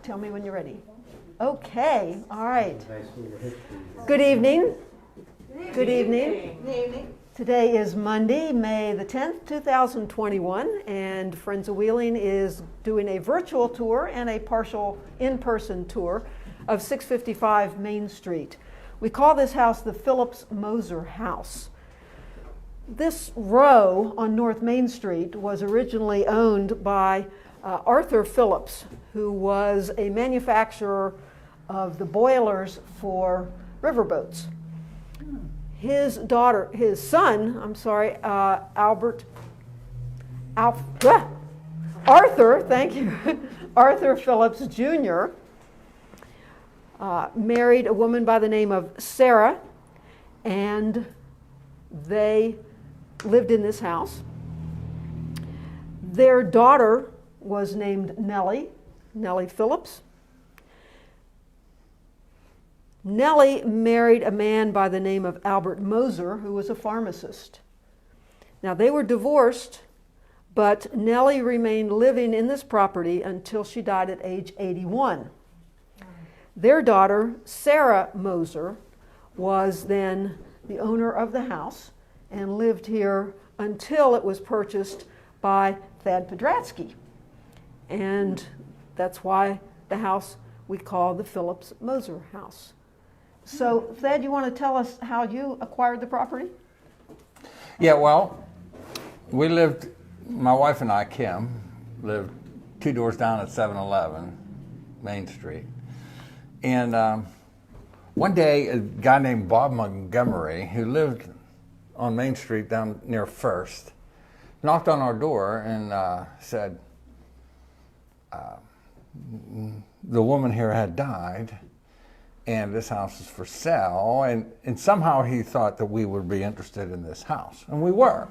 Tell me when you're ready. Okay, all right. Good evening. Good evening. Today is Monday, May the 10th, 2021, and Friends of Wheeling is doing a virtual tour and a partial in-person tour of 655 Main Street. We call this house the Phillips-Moser house. This row on North Main Street was originally owned by Arthur Phillips, who was a manufacturer of the boilers for riverboats. His son, Arthur, thank you, Arthur Phillips Jr., married a woman by the name of Sarah, and they lived in this house. Their daughter was named Nellie Phillips. Nellie married a man by the name of Albert Moser, who was a pharmacist. Now, they were divorced, but Nellie remained living in this property until she died at age 81. Their daughter, Sarah Moser, was then the owner of the house and lived here until it was purchased by Thad Podratsky. And that's why the house we call the Phillips-Moser house. So, Thad, you want to tell us how you acquired the property? Yeah, well, my wife and I, Kim, lived 2 doors down at 711 Main Street. And one day, a guy named Bob Montgomery, who lived on Main Street down near First, knocked on our door and said, the woman here had died, and this house is for sale, and somehow he thought that we would be interested in this house, and we were.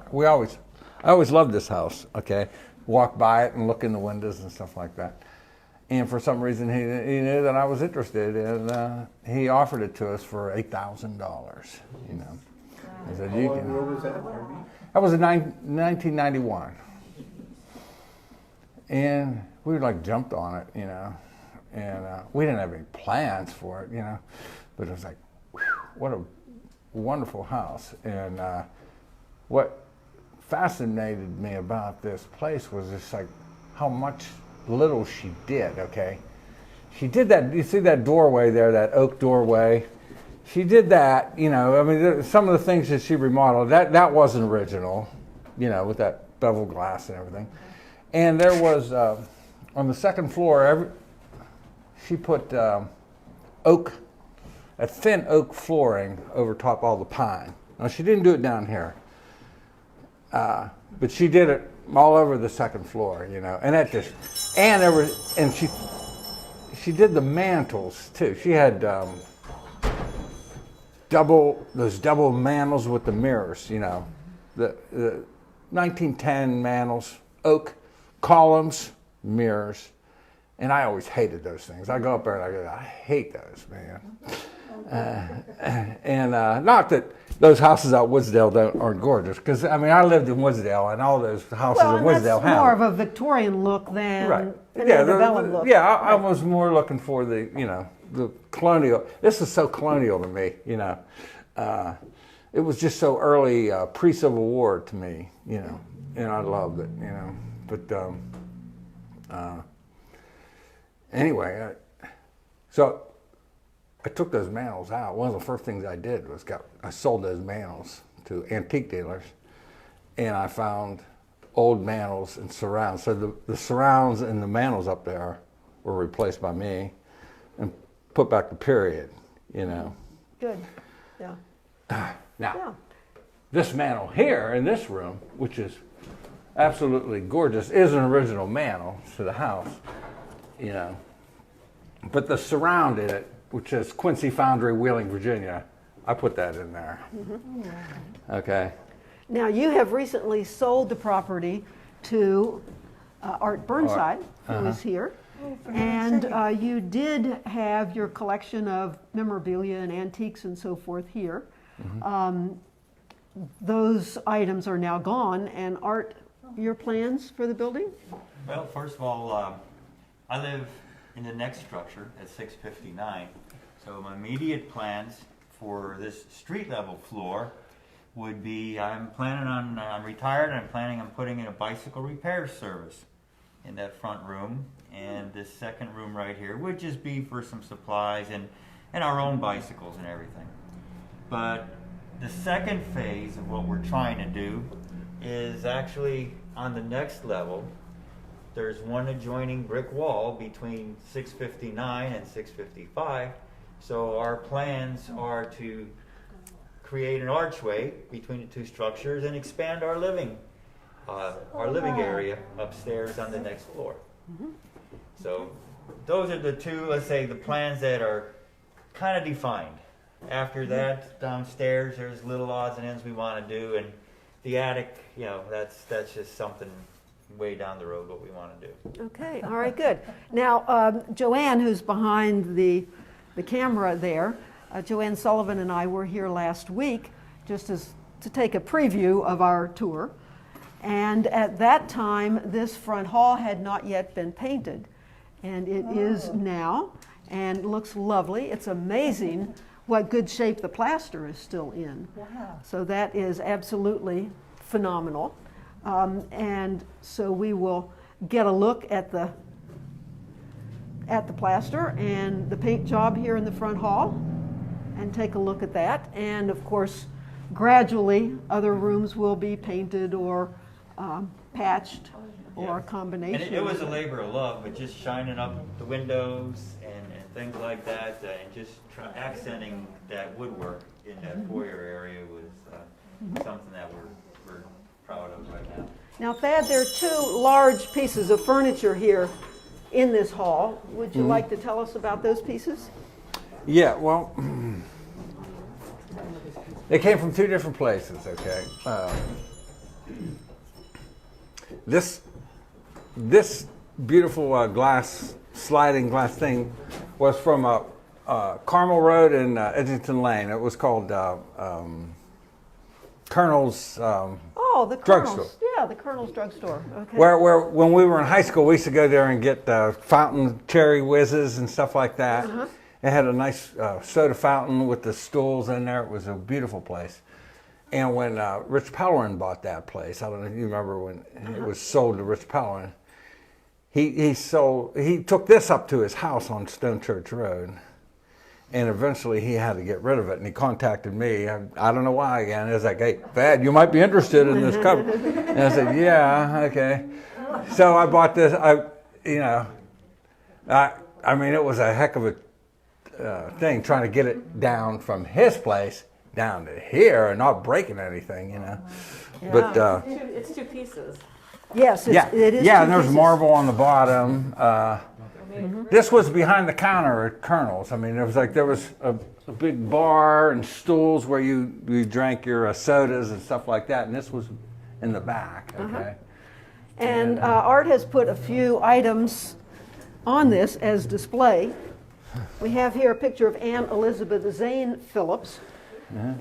I always loved this house. Okay, walk by it and look in the windows and stuff like that. And for some reason, he knew that I was interested, and he offered it to us for $8,000. You know, he said, "You can." Where was that? That was in 1991, and we like jumped on it, you know. And we didn't have any plans for it, you know, but it was like, whew, what a wonderful house. And what fascinated me about this place was just like how much little she did, okay? She did that, you see that doorway there, that oak doorway? She did that, you know, I mean, some of the things that she remodeled, that wasn't original, you know, with that bevel glass and everything. And there was, on the second floor, she put a thin oak flooring over top all the pine. Now, she didn't do it down here, but she did it all over the second floor, you know. And she did the mantles too. She had those double mantles with the mirrors, you know, the 1910 mantles, oak columns, mirrors. And I always hated those things. I go up there and I hate those, man. Not that those houses out Woodsdale aren't gorgeous, because I mean I lived in Woodsdale, and all those houses in Woodsdale have more of a Victorian look than right. an antebellum look. Yeah, I was more looking for the colonial. This is so colonial to me, you know. It was just so early, pre-Civil War to me, you know, and I loved it, you know. But anyway, so I took those mantles out. One of the first things I did was I sold those mantles to antique dealers, and I found old mantles and surrounds. So the surrounds and the mantles up there were replaced by me and put back the period, you know. Good, yeah. Now, this mantle here in this room, which is absolutely gorgeous, is an original mantle to the house. You know, but the surround in it, which is Quincy Foundry, Wheeling, Virginia, I put that in there. Mm-hmm. Okay. Now, you have recently sold the property to Art Burnside, who is here. And you did have your collection of memorabilia and antiques and so forth here. Mm-hmm. Those items are now gone. And Art, your plans for the building? Well, first of all, I live in the next structure at 659. So my immediate plans for this street level floor would be, I'm retired, and I'm planning on putting in a bicycle repair service in that front room, and this second room right here would just be for some supplies and our own bicycles and everything. But the second phase of what we're trying to do is actually on the next level. There's one adjoining brick wall between 659 and 655. So our plans are to create an archway between the two structures and expand our living area upstairs on the next floor. So those are the two, let's say, the plans that are kind of defined. After that, downstairs, there's little odds and ends we want to do, and the attic, you know, that's just something way down the road what we want to do. Okay, all right, good. Now, Joanne, who's behind the camera there, Joanne Sullivan and I were here last week just to take a preview of our tour. And at that time, this front hall had not yet been painted. And it is now, and looks lovely. It's amazing what good shape the plaster is still in. Wow. So that is absolutely phenomenal. And so we will get a look at the plaster and the paint job here in the front hall and take a look at that. And of course, gradually other rooms will be painted or patched or a combination. And it was a labor of love, but just shining up the windows and things like that, and just accenting that woodwork in that foyer area was something that we're proud of right now. Now, Thad, there are two large pieces of furniture here in this hall. Would you like to tell us about those pieces? Yeah, well, they came from two different places, okay? This beautiful sliding glass thing was from Carmel Road in Edgington Lane. It was called Colonel's the Drugstore. Colonel's. Yeah, the Colonel's Drugstore. Okay. Where when we were in high school, we used to go there and get fountain cherry whizzes and stuff like that. It had a nice soda fountain with the stools in there. It was a beautiful place. And when Rich Pellerin bought that place, I don't know if you remember when it was sold to Rich Pellerin, he took this up to his house on Stone Church Road, and eventually he had to get rid of it. And he contacted me. I don't know why again. He was like, "Hey, Thad, you might be interested in this cover." And I said, "Yeah, okay." So I bought this. I mean, it was a heck of a thing trying to get it down from his place down to here and not breaking anything, you know. Yeah. But It's two pieces. Yes, it is. Yeah, two and there's pieces. marble on the bottom. This was behind the counter at Colonel's. I mean, there was a big bar and stools where you drank your sodas and stuff like that, and this was in the back. Okay. And Art has put a few items on this as display. We have here a picture of Anne Elizabeth Zane Phillips.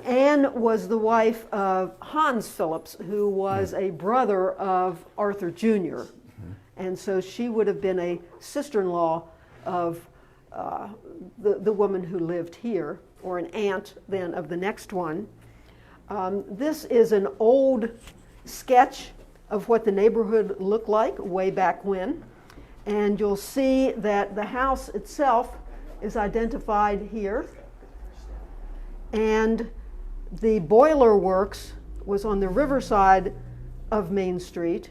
Anne was the wife of Hans Phillips, who was a brother of Arthur Jr. And so she would have been a sister-in-law of the woman who lived here, or an aunt then of the next one. This is an old sketch of what the neighborhood looked like way back when. And you'll see that the house itself is identified here. And the boiler works was on the riverside of Main Street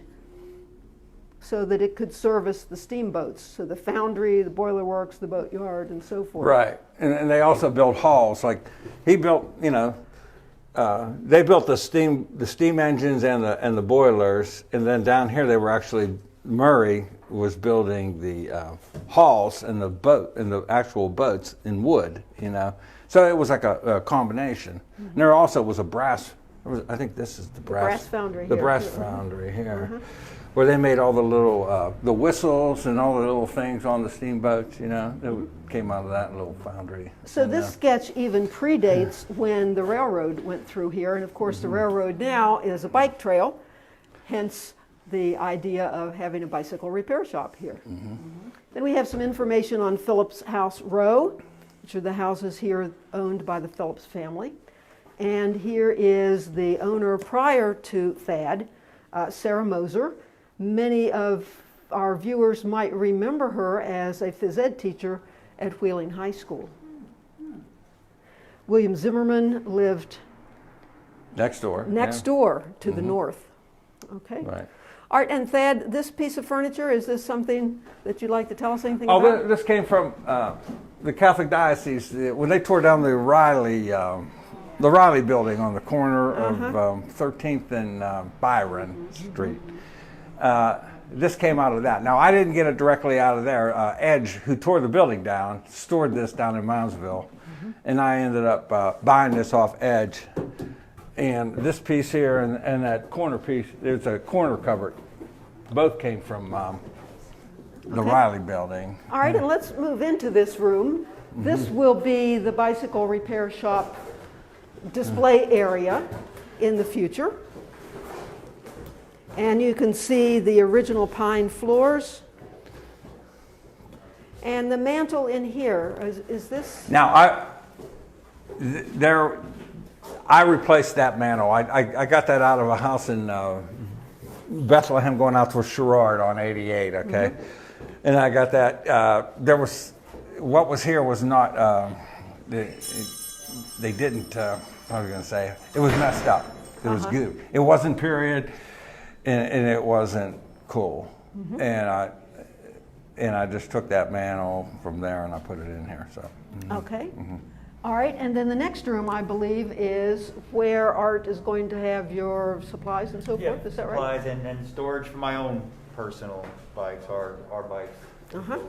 so that it could service the steamboats. So the foundry, the boiler works, the boatyard, and so forth. Right, and they also built halls. Like he built, they built the steam engines and the boilers, and then down here they were actually Murray was building the halls and the actual boats in wood, you know. So it was like a combination. And there also was a brass. I think this is the brass foundry. The here. brass foundry here, where they made all the little the whistles and all the little things on the steamboats. You know, it came out of that little foundry. So this sketch even predates when the railroad went through here, and of course the railroad now is a bike trail, hence the idea of having a bicycle repair shop here. Then we have some information on Phillips House Row, which are the houses here owned by the Phillips family. And here is the owner prior to Thad, Sarah Moser. Many of our viewers might remember her as a phys ed teacher at Wheeling High School. William Zimmerman lived Next door. door to the north. Okay. Right. All right, and Thad, this piece of furniture, is this something that you'd like to tell us anything Oh, about? this came from the Catholic Diocese when they tore down the Riley building on the corner of 13th and Byron Street. This came out of that. Now, I didn't get it directly out of there. Edge, who tore the building down, stored this down in Moundsville, and I ended up buying this off Edge. And this piece here and that corner piece, there's a corner cupboard. Both came from the Riley building. All right, and let's move into this room. This will be the bicycle repair shop display area in the future. And you can see the original pine floors. And the mantle in here, is this? Now, I replaced that mantle. I got that out of a house in Bethlehem going out to Sherrard on 88, okay? And I got that. What was here was not, they didn't, what was I going to say? It was messed up. It was good. It wasn't period, and it wasn't cool. And I just took that mantle from there and I put it in here, so. Okay. All right, and then the next room, I believe, is where Art is going to have your supplies and so forth. Is that right? Supplies and storage for my own personal bikes, our bikes. Go in there.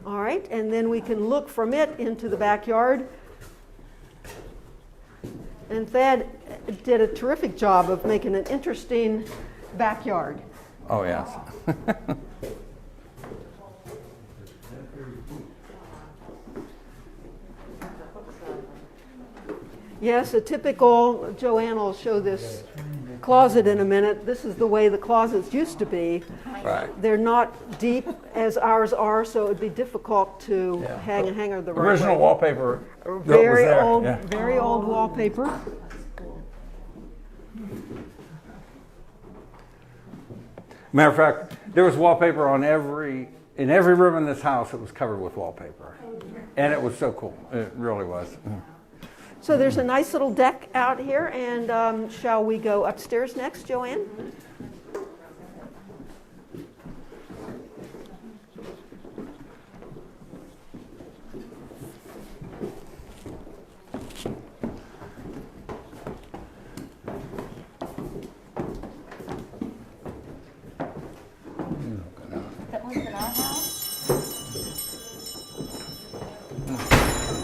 All right, and then we can look from it into the backyard. And Thad did a terrific job of making an interesting backyard. Oh, yes. Yes, a typical, Joanne will show this closet in a minute. This is the way the closets used to be. Right. They're not deep as ours are, so it would be difficult to hang a hanger the right Original way. wallpaper. Very that was there. old, Yeah. very old wallpaper. Matter of fact, there was wallpaper on in every room in this house. It was covered with wallpaper, and it was so cool. It really was. So there's a nice little deck out here, and shall we go upstairs next, Joanne? That one's in our house?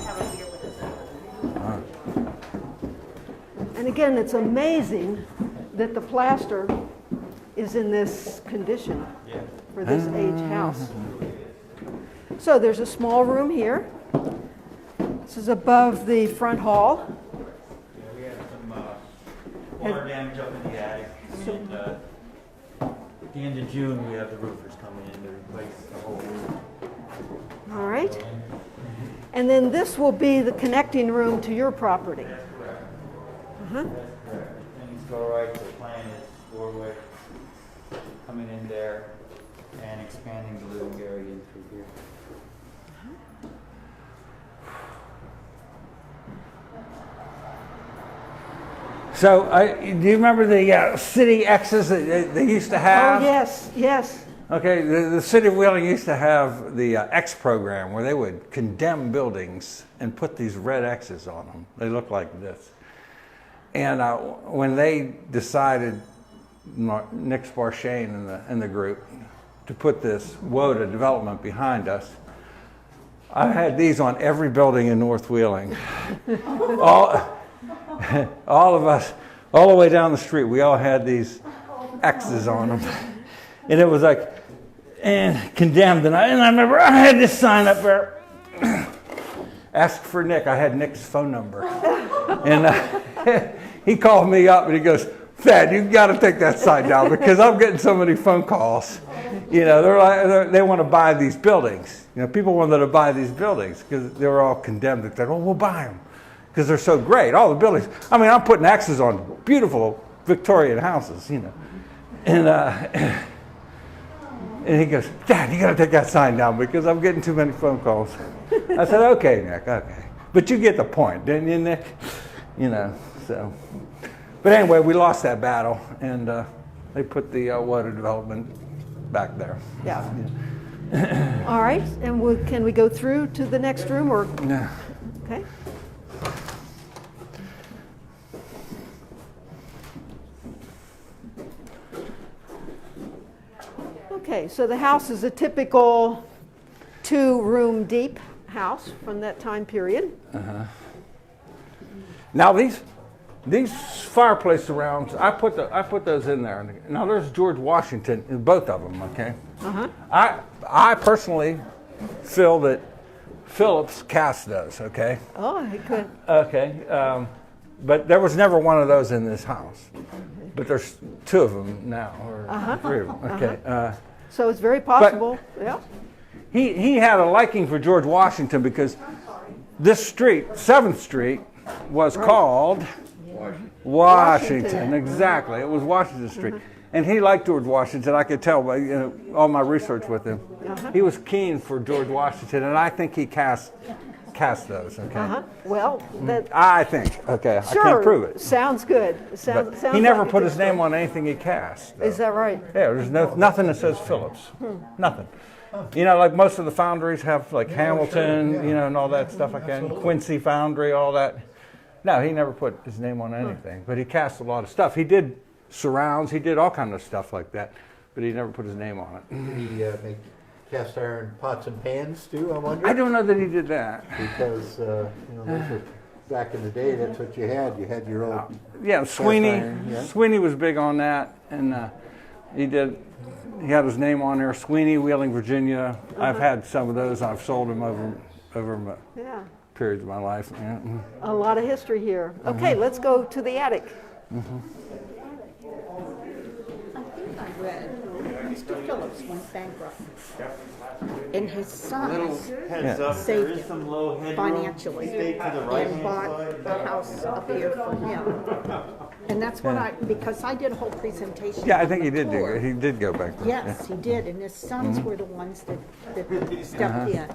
Have a beer with us. And again, it's amazing that the plaster is in this condition for this age house. So there's a small room here. This is above the front hall. We had some water damage up in the attic. And at the end of June, we have the roofers coming in to replace the whole roof. All right. And then this will be the connecting room to your property. Uh-huh. Everything's all right. The plan is doorway coming in there and expanding the living area in through here. So, do you remember the city X's that they used to have? Oh, yes, yes. Okay, the city of Wheeling used to have the X program where they would condemn buildings and put these red X's on them. They look like this. And when they decided, Nick Sparshane and the group, to put this WODA development behind us, I had these on every building in North Wheeling. All of us, all the way down the street, we all had these X's on them. And it was like, and condemned. And I remember I had this sign up there. Ask for Nick. I had Nick's phone number. And he called me up and he goes, Thad, you've got to take that sign down because I'm getting so many phone calls. You know, they want to buy these buildings. You know, people wanted to buy these buildings because they were all condemned. They said, "Oh, we'll buy them because they're so great." All the buildings. I mean, I'm putting X's on beautiful Victorian houses. You know, and he goes, "Dad, you got to take that sign down because I'm getting too many phone calls." I said, "Okay, Nick. Okay, but you get the point, didn't you, Nick?" You know. So, but anyway, we lost that battle, and they put the water development back there. Yeah. All right, and can we go through to the next room, or? Yeah. Okay. Okay, so the house is a typical 2-room deep house from that time period. Now these fireplace rounds, I put those in there. Now there's George Washington in both of them. Okay. I personally feel that Phillips cast those. Okay. Oh, he could. Okay. But there was never one of those in this house. But there's 2 of them now, or 3 of them. Okay. So it's very possible. Yeah. He had a liking for George Washington because this street, 7th Street, was called Washington. Exactly. It was Washington Street. And he liked George Washington. I could tell by all my research with him. He was keen for George Washington, and I think he cast those. Okay. Well, that I think. Okay. sure, I can't prove it. Sounds good. Sounds He never like a put good his name story. on anything he cast. Is that right? Yeah, there's nothing that says Phillips. Nothing. You know, like most of the foundries have like Hamilton, you know, and all that stuff like that. Quincy Foundry, all that. No, he never put his name on anything, but he cast a lot of stuff. He did surrounds, he did all kinds of stuff like that, but he never put his name on it. Did he make cast iron pots and pans too, I wonder? I don't know that he did that. Because, those were, back in the day, that's what you had. You had your old... Yeah, Sweeney. iron, yeah. Sweeney was big on that, and he had his name on there. Sweeney, Wheeling, Virginia. I've had some of those. I've sold them over my periods of my life. Yeah. A lot of history here. Okay, let's go to the attic. I think I read Mr. Phillips went bankrupt. And his sons Heads up, saved there is him some low headroom. financially Stay to the right and hand bought side. a house up here for him. And that's what because I did a whole presentation. Yeah, I think on he the did do tour. it. He did go back there. Yes, he did, and his sons were the ones that stepped in.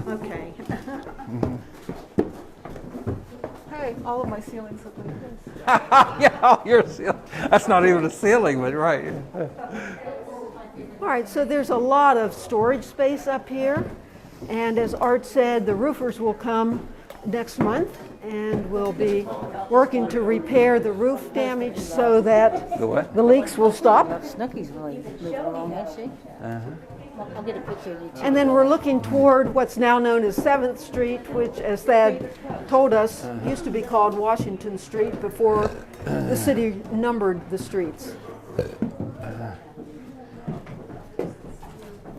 Okay. Hey, all of my ceilings look like this. Yeah, your ceiling. That's not even a ceiling, but right. All right, so there's a lot of storage space up here. And as Art said, the roofers will come next month and we'll be working to repair the roof damage so that The what? the leaks will stop. Snooky's really moving along, has she? I'll get a picture of you. And then we're looking toward what's now known as 7th Street, which, as Thad told us, used to be called Washington Street before the city numbered the streets.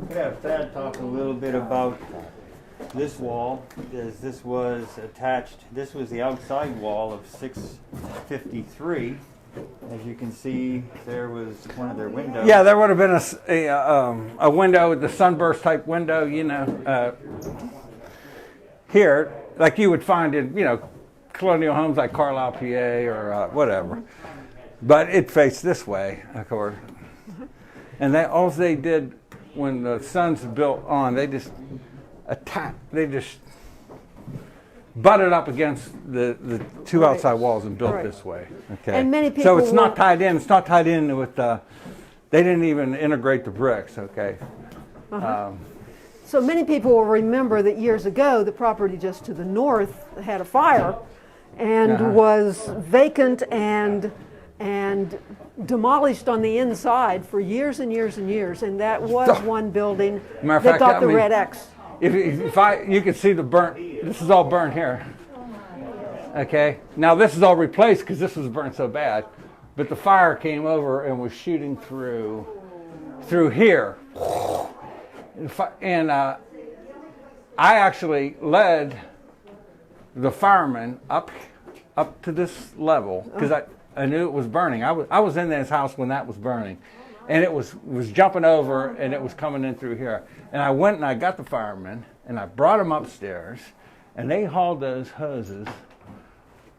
Yeah, Thad talked a little bit about this wall, as this was attached, this was the outside wall of 653. As you can see, there was one of their windows. Yeah, there would have been a window with the sunburst type window, here, like you would find in, colonial homes like Carlisle, PA, or whatever. But it faced this way, of course. And all they did when the Suns built on, they just butted up against the 2 outside walls and built this way. Okay. And many people so it's not will- tied in. It's not tied in with. They didn't even integrate the bricks. Okay. So many people will remember that years ago, the property just to the north had a fire and was vacant and demolished on the inside for years and years and years. And that was one building Matter of that fact, got I the mean- red X. You can see the burnt. This is all burnt here. Okay. Now this is all replaced because this was burnt so bad, but the fire came over and was shooting through here. And I actually led the firemen up to this level because I knew it was burning. I was in this house when that was burning, and it was jumping over, and it was coming in through here. And I went and I got the firemen, and I brought them upstairs, and they hauled those hoses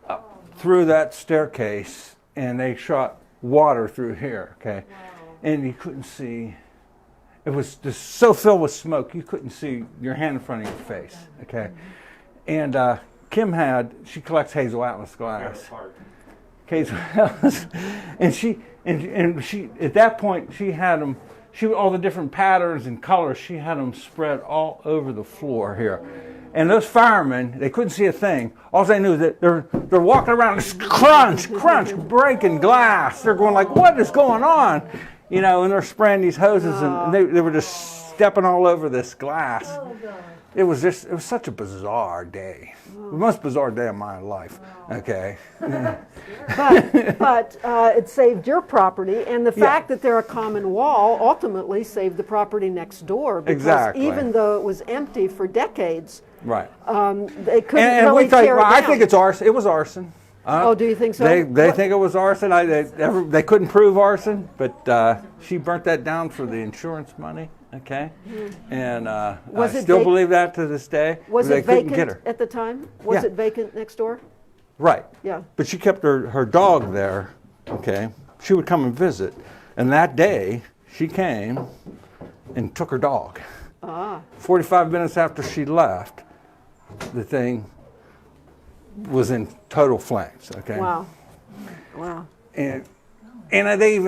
up through that staircase, and they shot water through here, okay? Wow. And you couldn't see. It was just so filled with smoke, you couldn't see your hand in front of your face, okay? And Kim she collects Hazel Atlas glass. Hazel Atlas. And she at that point, she had them, all the different patterns and colors, she had them spread all over the floor here. And those firemen, they couldn't see a thing. All they knew that they're walking around, crunch, breaking glass. They're going like, what is going on? You know, and they're spraying these hoses, and they were just stepping all over this glass. Oh, God. It was such a bizarre day. Oh. The most bizarre day of my life. Wow. Okay. but it saved your property, and the fact that they're a common wall ultimately saved the property next door. Because exactly. Even though it was empty for decades, right? They couldn't really tear it down. I think it's arson. It was arson. Oh, do you think so? They think it was arson. They couldn't prove arson, but she burnt that down for the insurance money. Okay, and I still believe that to this day. Was it vacant at the time? Was it vacant next door? Right. Yeah. But she kept her dog there. Okay, she would come and visit, and that day she came and took her dog. 45 minutes after she left, the thing was in total flames. Okay. Wow. And I think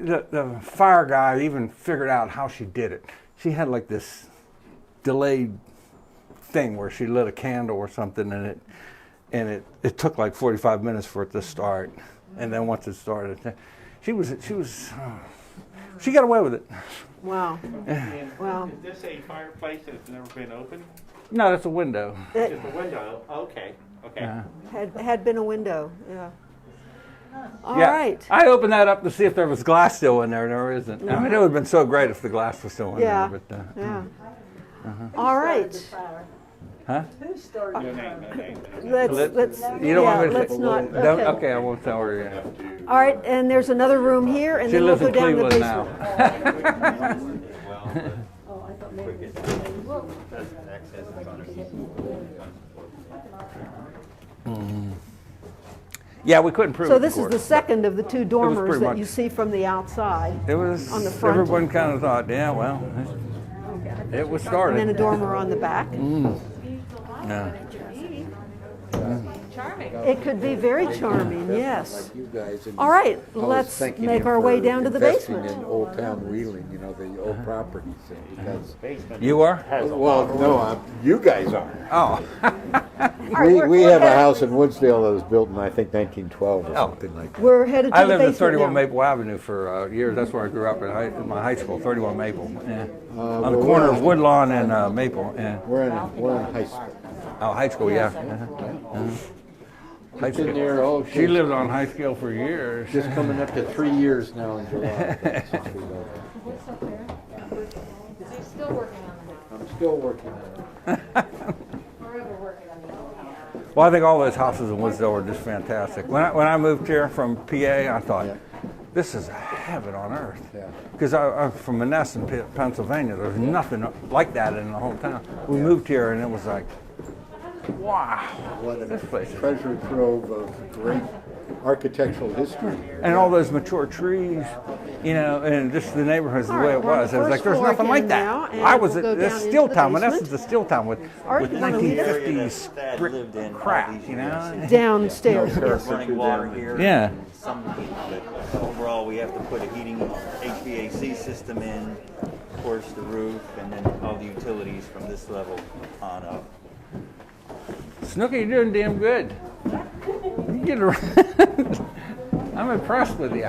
the fire guy even figured out how she did it. She had like this delayed thing where she lit a candle or something, and it took like 45 minutes for it to start, and then once it started, she got away with it. Wow. Wow. Is this a fireplace that's never been opened? No, that's a window. Just a window. Okay. Had been a window. Yeah. All right. I opened that up to see if there was glass still in there. There isn't. I mean, it would have been so great if the glass was still in there. But, All right. Huh? No name. Let's. You don't want me to let's say, not. Okay, I won't tell her yet. All right, and there's another room here, and She then we'll lives go in down to the Cleveland basement. Yeah, we couldn't prove it. So this in is court. the second of the two dormers pretty that much- you see from the outside. It was. On the front. Everyone kind of thought, yeah, well, it was started. And then a dormer on the back. Yeah. Charming. It could be very charming, yes. Like you guys, and All right, I was let's thanking make you our for way down to the investing basement. in Old Town Wheeling, you know, the old properties, because You are? well, no, you guys are. Oh. We have a house in Woodsdale that was built in I think 1912 or something like that. We're headed to I the lived at basement 31 now. Maple Avenue for years. That's where I grew up in my high school, 31 Maple. Yeah. On the well, corner of Woodlawn and Maple. Yeah. We're in high school. Oh, high school, yeah. High It's in school. there. Oh, She lived on high scale for years. just coming up to 3 years now in July. Since we lived there. Is he still working on the house? I'm still working on it. Forever working on the old house. Well, I think all those houses in Woodsdale are just fantastic. When I moved here from PA, I thought, this is heaven on earth. Yeah. Because I'm from Menneson, Pennsylvania. There's nothing like that in the whole town. We moved here, and it was like, wow, What a this place is. treasure trove of great architectural history. And all those mature trees, you know, and just the neighborhood's the All way right, it we're on was. the It was like, first there's floor nothing like again that. now, and I was we'll go at down this into steel the town. Menneson's basement. a steel town with Art, you wanna lead us? 1950s Dad brick lived in all crap, these you know? years. Downstairs. There's running water here. Yeah. and Some heat, but overall we have to put a heating HVAC system in, of course the roof, and then all the utilities from this level on up. Snooky, you're doing damn good. You get around. I'm impressed with you.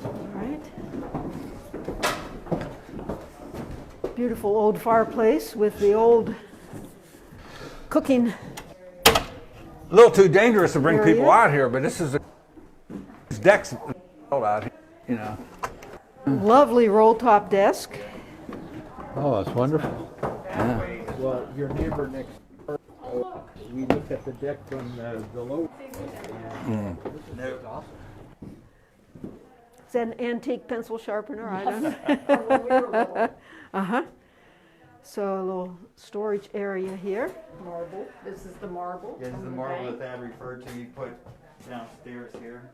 All right. Beautiful old fireplace with the old cooking. A little too dangerous to bring Area. people out here, but this is these decks out here, you know. Lovely roll-top desk. Oh, that's wonderful. Well, your neighbor next door, we looked at the deck from the low. Is that an antique pencil sharpener? I don't know. Uh-huh. So a little storage area here. Marble, this is the marble. This is from the the marble bank. that Thad referred to, you put downstairs here.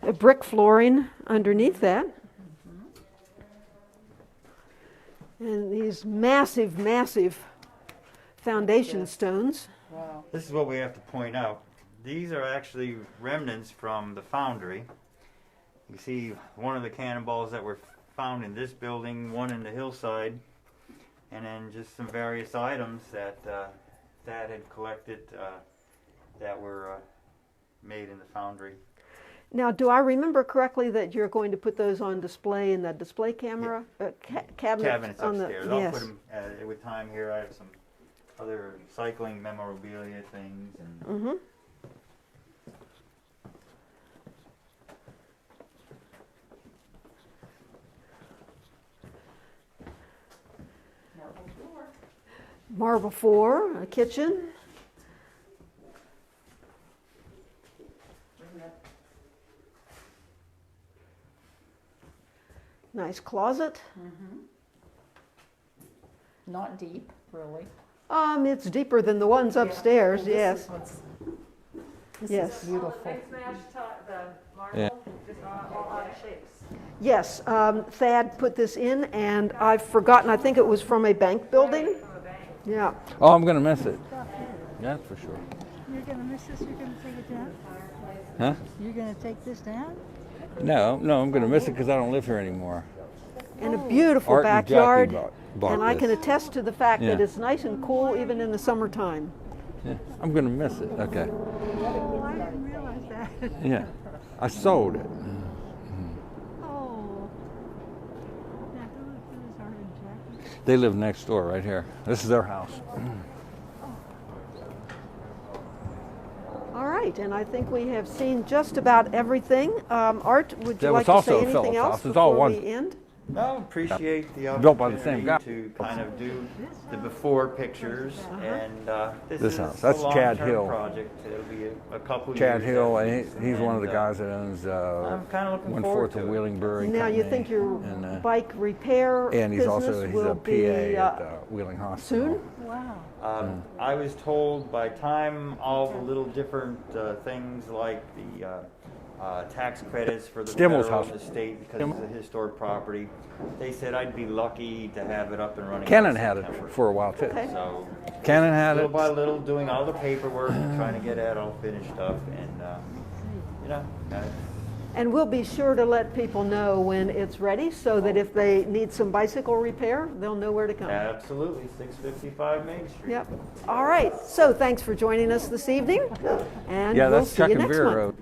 A brick flooring underneath that. And these massive, massive foundation stones. Wow. This is what we have to point out. These are actually remnants from the foundry. You see one of the cannonballs that were found in this building, one in the hillside, and then just some various items that Thad had collected that were made in the foundry. Now, do I remember correctly that you're going to put those on display in that display camera Cabinets on upstairs. the I'll yes. put them with time here. I have some other cycling memorabilia things and. Mm-hmm. Marble floor. Marble floor, a kitchen. Nice closet. Not deep, really. It's deeper than the ones upstairs. Well, Yes. This is what's, this Yes. is beautiful. Yeah. Yes. Thad put this in, and I've forgotten. I think it was from a bank building. Yeah. Oh, I'm gonna miss it. That's for sure. You're gonna miss this, you're gonna take it down? Huh? You're gonna take this down? No, I'm gonna miss it because I don't live here anymore. And a beautiful Art and Jackie backyard. bought And I this. can attest to the fact that Yeah. it's nice and cool even in the summertime. Yeah, I'm gonna miss it. Okay. Oh, I didn't realize that. Yeah, I sold it. Oh. Now, who is Art and Jackie? They live next door, right here. This is their house. All right, and I think we have seen just about everything. Art, would you That like was to say also a anything Phillips else house. It's all before one. we end? No, appreciate the Built by the same opportunity guy. to kind of do the before pictures, and this This is house. a That's Chad long-term Hill. project. It'll be a couple Chad years. Hill, at and least, he's one of the and, guys that owns I'm kind of looking 1/4 forward of to it. Wheeling Brewery Now, you Company, think your and, bike repair and he's business also he's will a be PA at Wheeling Hospital. soon? Wow. I was told by time all the little different things like the tax credits for the Stimulus federal house. and the state because it's a historic property. They said I'd be lucky to have it up and running. Cannon by had it September. for a while too. Okay. So Cannon had little it. by little, doing all the paperwork, trying to get that all finished up, and And we'll be sure to let people know when it's ready so that if they need some bicycle repair, they'll know where to come. absolutely 655 Main Street. Yep. All right. So thanks for joining us this evening, and Yeah, we'll that's see Chuck you and next Veer month. Road.